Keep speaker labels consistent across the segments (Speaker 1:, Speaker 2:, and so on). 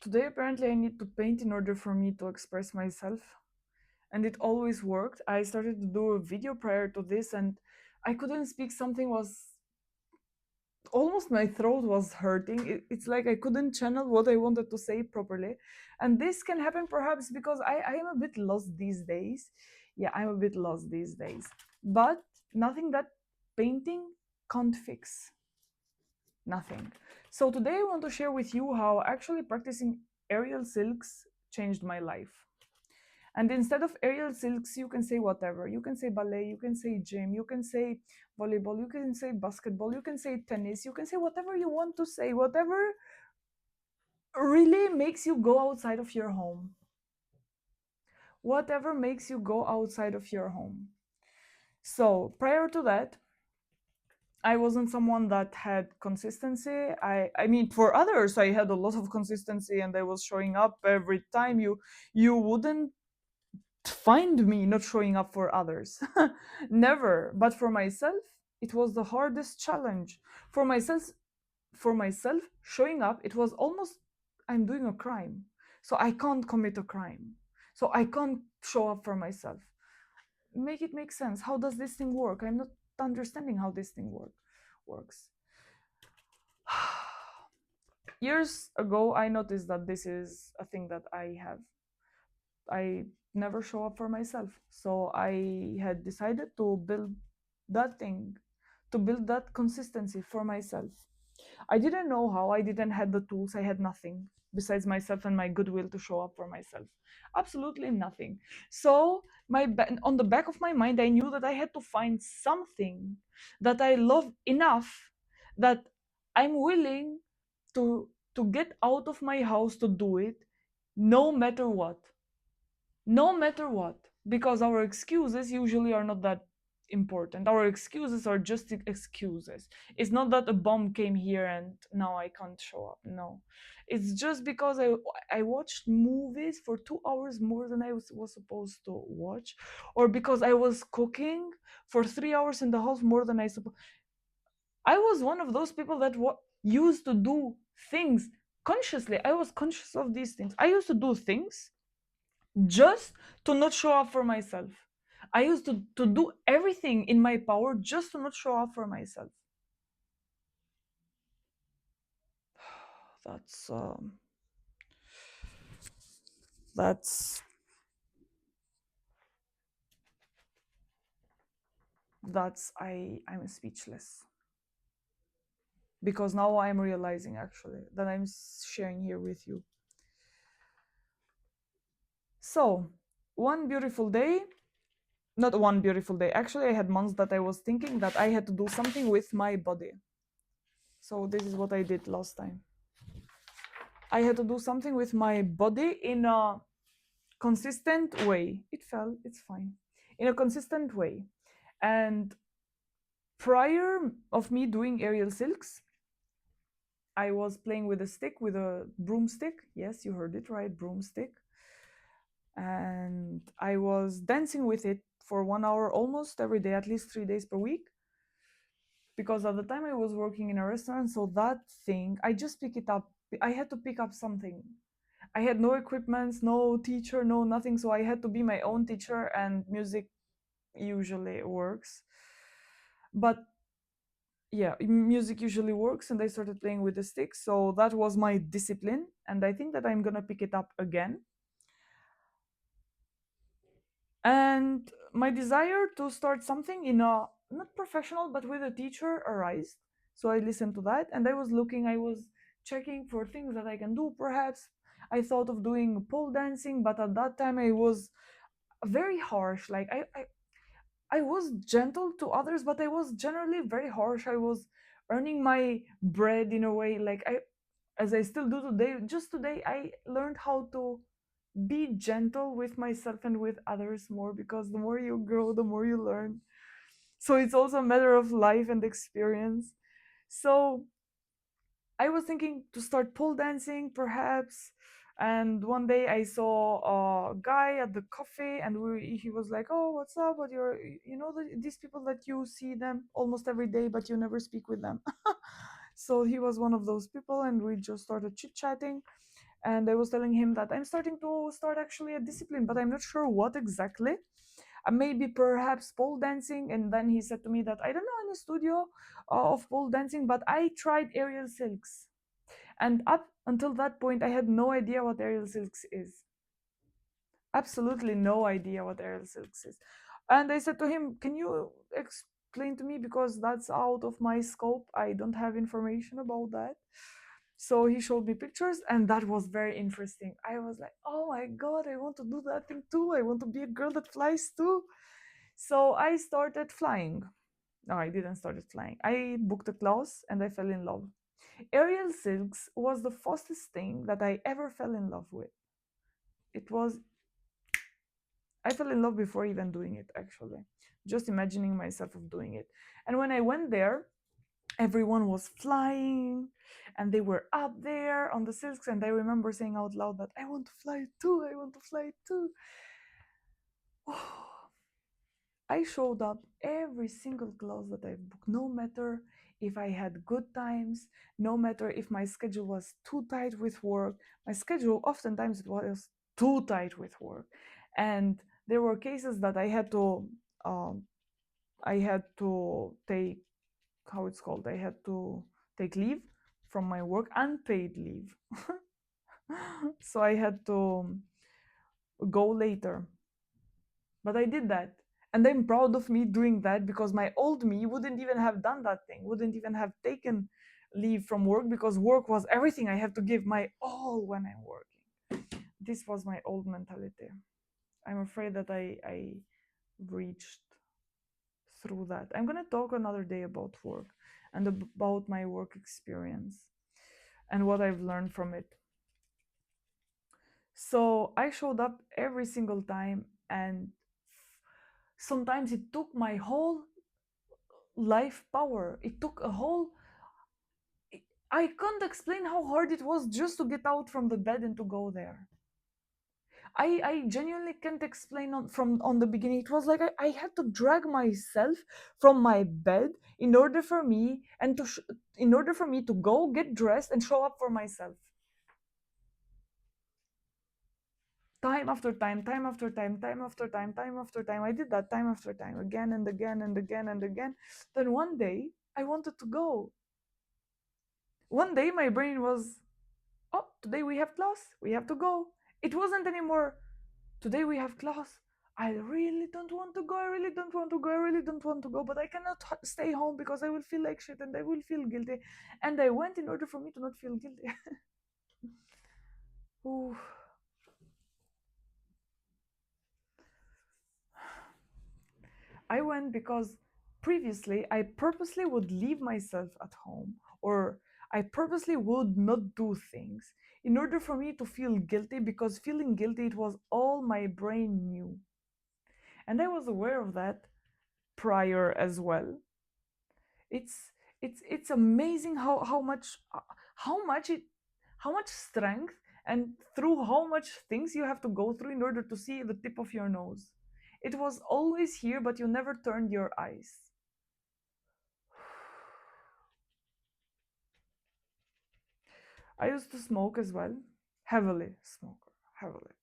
Speaker 1: Today, apparently, I need to paint in order for me to express myself. And it always worked. I started to do a video prior to this, and I couldn't speak. Something was almost, my throat was hurting. It's like I couldn't channel what I wanted to say properly. And this can happen perhaps because I am a bit lost these days. Yeah, I'm a bit lost these days. But nothing that painting can't fix. Nothing. So today I want to share with you how actually practicing aerial silks changed my life. And instead of aerial silks, you can say whatever. You can say ballet, you can say gym, you can say volleyball, you can say basketball, you can say tennis, you can say whatever you want to say, whatever really makes you go outside of your home. Whatever makes you go outside of your home. So prior to that, I wasn't someone that had consistency. I mean, for others, I had a lot of consistency, and I was showing up every time. You wouldn't find me not showing up for others. Never. But for myself, it was the hardest challenge. For myself, showing up, it was almost, I'm doing a crime. So I can't commit a crime. So I can't show up for myself. Make it make sense. How does this thing work? I'm not understanding how this thing works. Years ago, I noticed that this is a thing that I have. I never show up for myself. So I had decided to build that thing, to build that consistency for myself. I didn't know how, I didn't have the tools, I had nothing besides myself and my goodwill to show up for myself. Absolutely nothing. So on the back of my mind, I knew that I had to find something that I love enough that I'm willing to get out of my house to do it no matter what. No matter what, because our excuses usually are not that important. Our excuses are just excuses. It's not that a bomb came here and now I can't show up. No, it's just because I watched movies for 2 hours more than I was supposed to watch, or because I was cooking for 3 hours in the house more than I supposed. I was one of those people that used to do things consciously. I was conscious of these things. I used to do things just to not show up for myself. I used to do everything in my power just to not show up for myself. That's that's I'm speechless, because now I'm realizing actually that I'm sharing here with you. So one beautiful day, not one beautiful day, actually I had months that I was thinking that I had to do something with my body. So this is what I did last time. I had to do something with my body in a consistent way. It fell, it's fine. In a consistent way. And prior of me doing aerial silks, I was playing with a stick, with a broomstick. Yes, you heard it right, broomstick. And I was dancing with it for 1 hour almost every day, at least 3 days per week. Because at the time I was working in a restaurant, so that thing, I just pick it up. I had to pick up something. I had no equipment, no teacher, no nothing, so I had to be my own teacher, and music usually works. But yeah, music usually works, and I started playing with the stick, so that was my discipline, and I think that I'm gonna pick it up again. And my desire to start something in a not professional but with a teacher arised. So I listened to that, and I was checking for things that I can do. Perhaps I thought of doing pole dancing, but at that time I was very harsh. Like I was gentle to others, but I was generally very harsh. I was earning my bread in a way, like as I still do today. Just today, I learned how to be gentle with myself and with others more, because the more you grow, the more you learn. So it's also a matter of life and experience. So I was thinking to start pole dancing, perhaps. And one day I saw a guy at the cafe, and he was like, "Oh, what's up? What you're, these people that you see them almost every day, but you never speak with them." So he was one of those people, and we just started chit chatting. and I was telling him that I'm starting to start actually a discipline, but I'm not sure what exactly. Maybe perhaps pole dancing. And then he said to me that I don't know any studio of pole dancing, but I tried aerial silks. And up until that point, I had no idea what aerial silks is. Absolutely no idea what aerial silks is. And I said to him, can you explain to me, because that's out of my scope, I don't have information about that. So he showed me pictures, and that was very interesting. I was like, oh my god, I want to do that thing too. I want to be a girl that flies too. So I started flying. No, I didn't start flying. I booked a class and I fell in love. Aerial silks was the fastest thing that I ever fell in love with. It was, I fell in love before even doing it, actually. Just imagining myself of doing it. And when I went there, everyone was flying and they were up there on the silks, and I remember saying out loud that I want to fly too, I want to fly too. I showed up every single class that I booked, no matter if I had good times, no matter if my schedule was too tight with work. My schedule, oftentimes, it was too tight with work. And there were cases that um, I had to take, how it's called, I had to take leave from my work, unpaid leave. So I had to go later. But I did that. And I'm proud of me doing that, because my old me wouldn't even have done that thing, wouldn't even have taken leave from work, because work was everything. I have to give my all when I'm working. This was my old mentality. I'm afraid that I reached through that. I'm going to talk another day about work and about my work experience and what I've learned from it. So I showed up every single time, and sometimes it took my whole life power. It took a whole. I can't explain how hard it was just to get out from the bed and to go there. I genuinely can't explain on the beginning. It was like I had to drag myself from my bed in order for me and in order for me to go get dressed and show up for myself. Time after time, time after time, time after time, time after time. I did that time after time, again and again and again and again. Then one day I wanted to go. One day my brain was, oh, today we have class, we have to go. It wasn't anymore, today we have class, I really don't want to go, I really don't want to go, I really don't want to go, but I cannot stay home because I will feel like shit and I will feel guilty. And I went in order for me to not feel guilty. Ooh. I went because previously I purposely would leave myself at home, or I purposely would not do things in order for me to feel guilty, because feeling guilty, it was all my brain knew. And I was aware of that prior as well. It's amazing how much it how much strength and through how much things you have to go through in order to see the tip of your nose. It was always here, but you never turned your eyes. I used to smoke as well, heavily smoker, heavily.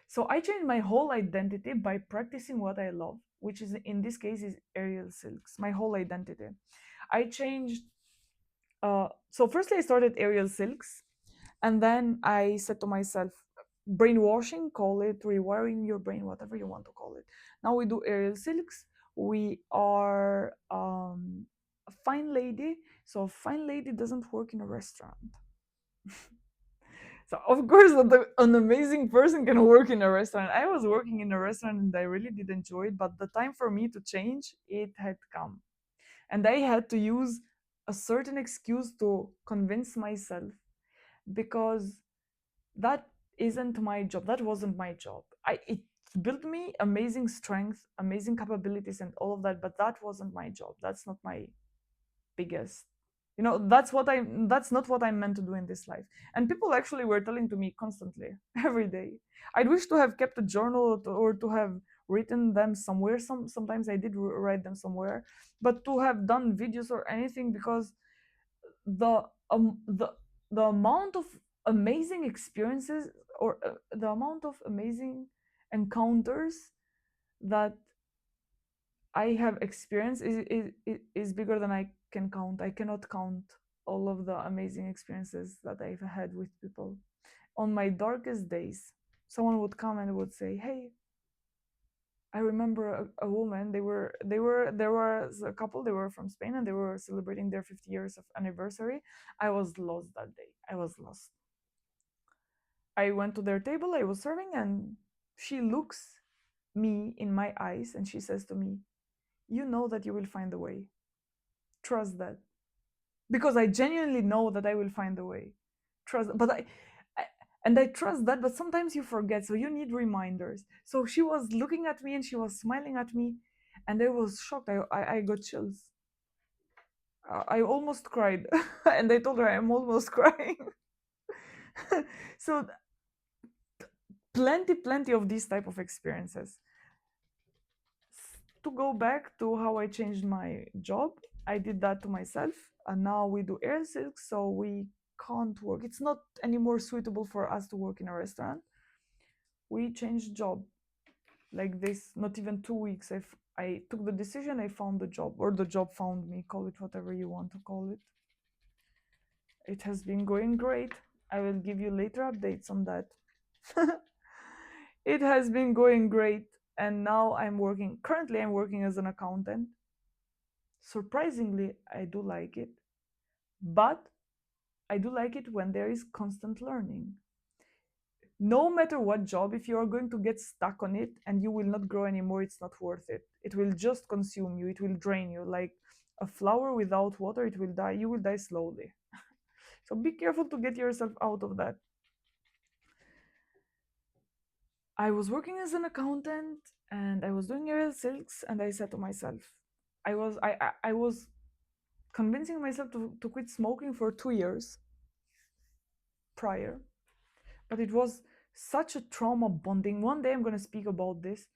Speaker 1: So I changed my whole identity by practicing what I love, which is in this case is aerial silks. My whole identity. I changed. So firstly, I started aerial silks, and then I said to myself, brainwashing, call it rewiring your brain, whatever you want to call it. Now we do aerial silks. We are a fine lady. So a fine lady doesn't work in a restaurant. So of course, an amazing person can work in a restaurant. I was working in a restaurant and I really did enjoy it, but the time for me to change, it had come. And I had to use a certain excuse to convince myself, because that isn't my job. That wasn't my job. It built me amazing strength, amazing capabilities, and all of that, but that wasn't my job. That's not my biggest, that's not what I'm meant to do in this life. And people actually were telling to me constantly, every day. I'd wish to have kept a journal, or to have written them somewhere. Sometimes I did write them somewhere, but to have done videos or anything, because the um the the amount of amazing experiences, or the amount of amazing encounters that I have experienced is bigger than I can count. I cannot count all of the amazing experiences that I've had with people. On my darkest days, someone would come and would say, "Hey, I remember a woman. There was a couple. They were from Spain and they were celebrating their 50 years of anniversary. I was lost that day. I was lost. I went to their table. I was serving, and she looks me in my eyes and she says to me, "You know that you will find a way. Trust that." Because I genuinely know that I will find a way. Trust, but I and I trust that, but sometimes you forget, so you need reminders. So she was looking at me and she was smiling at me, and I was shocked. I got chills. I almost cried, and I told her I'm almost crying. So plenty of these type of experiences. To go back to how I changed my job, I did that to myself, and now we do air silk, so we can't work. It's not anymore suitable for us to work in a restaurant. We changed job like this. Not even 2 weeks. I took the decision. I found the job, or the job found me. Call it whatever you want to call it. It has been going great. I will give you later updates on that. It has been going great, and now I'm working. Currently, I'm working as an accountant. Surprisingly, I do like it, but I do like it when there is constant learning. No matter what job, if you are going to get stuck on it and you will not grow anymore, it's not worth it. It will just consume you, it will drain you. Like a flower without water, it will die. You will die slowly. So be careful to get yourself out of that. I was working as an accountant and I was doing aerial silks, and I said to myself, I was convincing myself to quit smoking for 2 years prior, but it was such a trauma bonding. One day I'm going to speak about this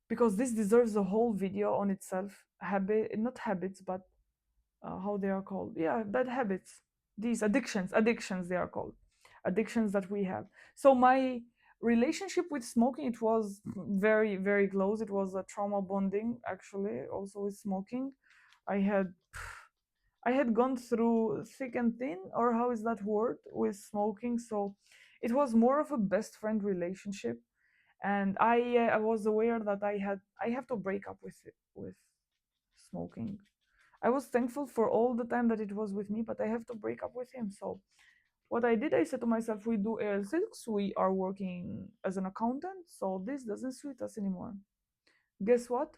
Speaker 1: because this deserves a whole video on itself. Habit, not habits, but how they are called. Yeah, bad habits. These addictions they are called. Addictions that we have. So my relationship with smoking, it was very close. It was a trauma bonding actually, also with smoking. I had I had gone through thick and thin, or how is that word, with smoking. So it was more of a best friend relationship, and I was aware that I have to break up with smoking. I was thankful for all the time that it was with me, but I have to break up with him. So what I did, I said to myself, we do air silks, we are working as an accountant, so this doesn't suit us anymore. Guess what?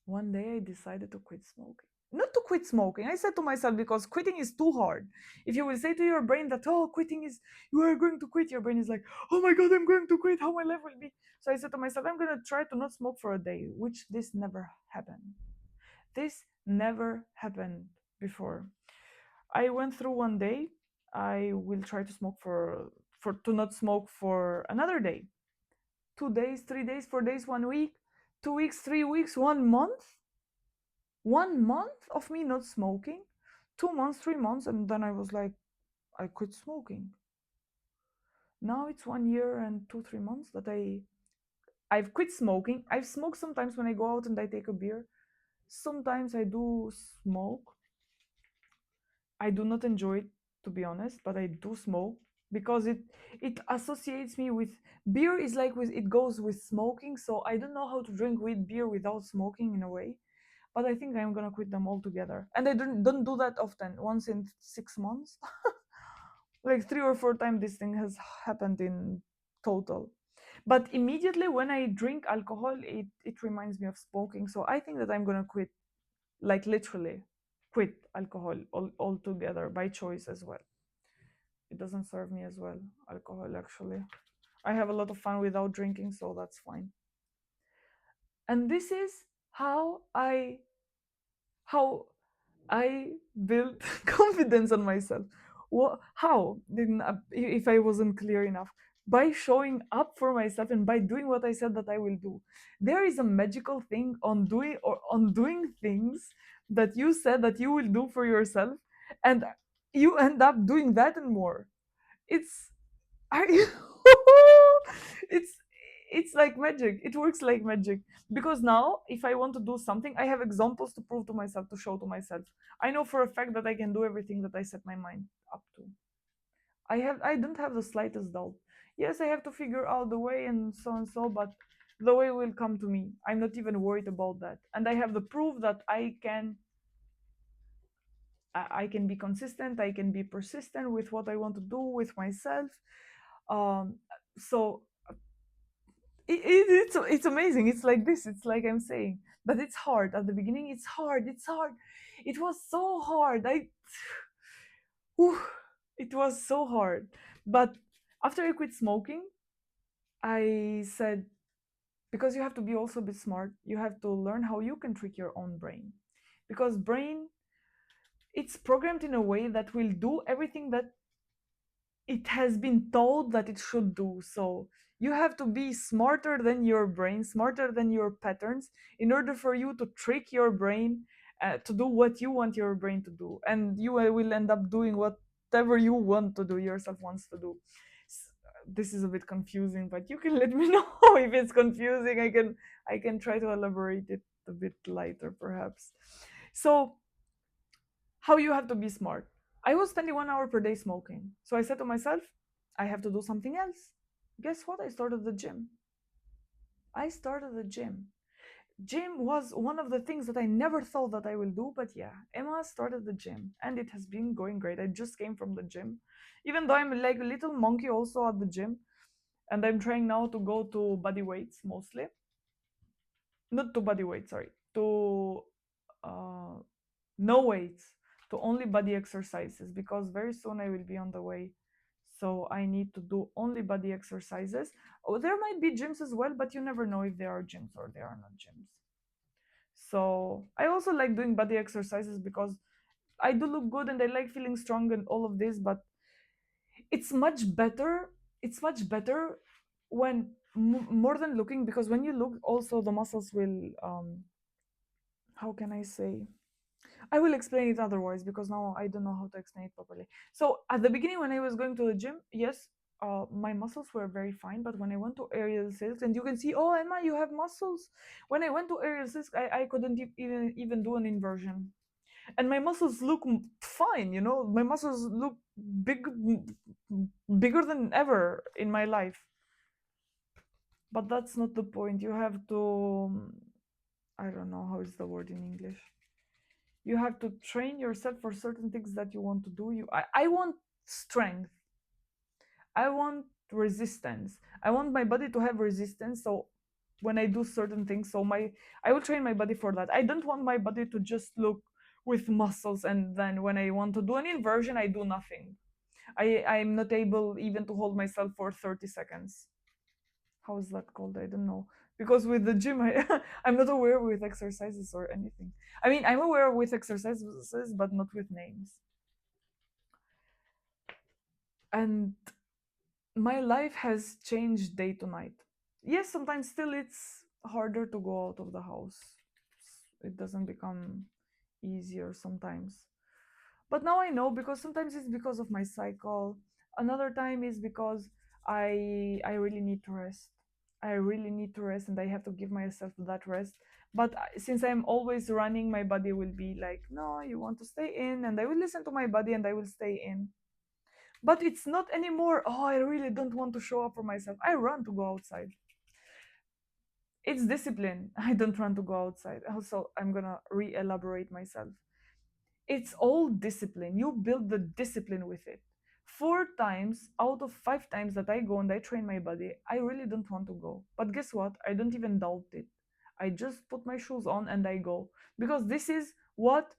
Speaker 1: One day I decided to quit smoking. Not to quit smoking. I said to myself, because quitting is too hard. If you will say to your brain that, oh, quitting is, you are going to quit, your brain is like, oh my God, I'm going to quit. How my life will be. So I said to myself, I'm going to try to not smoke for a day, which this never happened. This never happened before. I went through one day. I will try to smoke for to not smoke for another day. 2 days, 3 days, 4 days, 1 week, 2 weeks, 3 weeks, 1 month. 1 month of me not smoking, 2 months, 3 months, and then I was like, I quit smoking. Now it's 1 year and 2, 3 months that I've quit smoking. I've smoked sometimes when I go out and I take a beer. Sometimes I do smoke. I do not enjoy it, to be honest, but I do smoke because it associates me with beer. Is like with it goes with smoking, so I don't know how to drink with beer without smoking in a way. But I think I'm gonna quit them all together, and I don't do that often. Once in 6 months, like 3 or 4 times this thing has happened in total. But immediately when I drink alcohol, it reminds me of smoking. So I think that I'm gonna quit, like literally quit alcohol altogether by choice as well. It doesn't serve me as well, alcohol actually. I have a lot of fun without drinking, so that's fine. And this is how how I built confidence on myself. What? How? Didn't if I wasn't clear enough? By showing up for myself and by doing what I said that I will do. There is a magical thing on doing things that you said that you will do for yourself, and you end up doing that and more. It's are you it's it's like magic. It works like magic. Because now if I want to do something, I have examples to prove to myself, to show to myself. I know for a fact that I can do everything that I set my mind up to. I don't have the slightest doubt. Yes, I have to figure out the way and so, but the way will come to me. I'm not even worried about that. And I have the proof that I can be consistent, I can be persistent with what I want to do with myself. So it's amazing. It's like this. It's like I'm saying, but it's hard at the beginning. It's hard. It's hard. It was so hard. Whew, it was so hard. But after I quit smoking, I said, because you have to be also a bit smart. You have to learn how you can trick your own brain, because brain, it's programmed in a way that will do everything that it has been told that it should do. So you have to be smarter than your brain, smarter than your patterns, in order for you to trick your brain to do what you want your brain to do, and you will end up doing whatever you want to do, yourself wants to do. This is a bit confusing, but you can let me know if it's confusing. I can try to elaborate it a bit lighter, perhaps. So how you have to be smart. I was spending 1 hour per day smoking. So I said to myself, I have to do something else. Guess what? I started the gym. I started the gym. Gym was one of the things that I never thought that I will do, but yeah, Emma started the gym and it has been going great. I just came from the gym. Even though I'm like a little monkey also at the gym, and I'm trying now to go to body weights mostly. Not to body weight, sorry. To uh, no weights, to only body exercises, because very soon I will be on the way. So I need to do only body exercises. Oh, there might be gyms as well, but you never know if they are gyms or they are not gyms. So I also like doing body exercises because I do look good and I like feeling strong and all of this, but it's much better. It's much better when more than looking, because when you look, also the muscles will, how can I say? I will explain it otherwise, because now I don't know how to explain it properly. So at the beginning, when I was going to the gym, yes, my muscles were very fine. But when I went to aerial silks, and you can see, oh Emma, you have muscles. When I went to aerial silks, I couldn't even do an inversion, and my muscles look fine. My muscles look big, bigger than ever in my life. But that's not the point. You have to. I don't know how is the word in English. You have to train yourself for certain things that you want to do. I want strength. I want resistance. I want my body to have resistance. So when I do certain things, I will train my body for that. I don't want my body to just look with muscles, and then when I want to do an inversion, I do nothing. I'm not able even to hold myself for 30 seconds. How is that called? I don't know. Because with the gym, I'm not aware with exercises or anything. I mean, I'm aware with exercises, but not with names. And my life has changed day to night. Yes, sometimes still it's harder to go out of the house. It doesn't become easier sometimes. But now I know, because sometimes it's because of my cycle. Another time is because I really need to rest. I really need to rest, and I have to give myself that rest. But since I'm always running, my body will be like, no, you want to stay in, and I will listen to my body and I will stay in. But it's not anymore, oh, I really don't want to show up for myself. I run to go outside. It's discipline. I don't run to go outside. Also, I'm gonna re elaborate myself. It's all discipline. You build the discipline with it. 4 times out of 5 times that I go and I train my body, I really don't want to go. But guess what? I don't even doubt it. I just put my shoes on and I go. Because this is what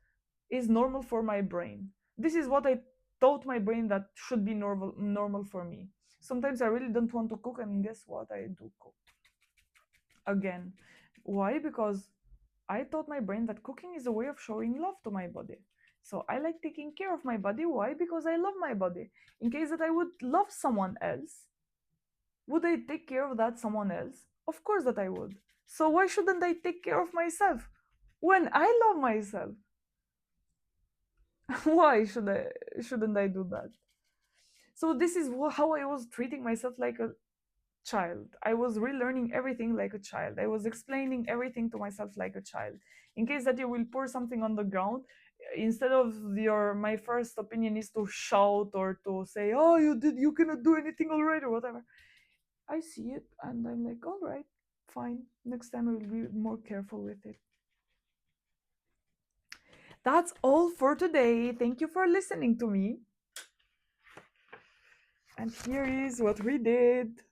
Speaker 1: is normal for my brain. This is what I taught my brain that should be normal for me. Sometimes I really don't want to cook, and guess what? I do cook. Again. Why? Because I taught my brain that cooking is a way of showing love to my body. So I like taking care of my body. Why? Because I love my body. In case that I would love someone else, would I take care of that someone else? Of course that I would. So why shouldn't I take care of myself when I love myself? Why shouldn't I do that? So this is how I was treating myself like a child. I was relearning everything like a child. I was explaining everything to myself like a child. In case that you will pour something on the ground, instead of your my first opinion is to shout or to say, "Oh, you cannot do anything already," or whatever. I see it and I'm like, "All right, fine. Next time I will be more careful with it." That's all for today. Thank you for listening to me. And here is what we did.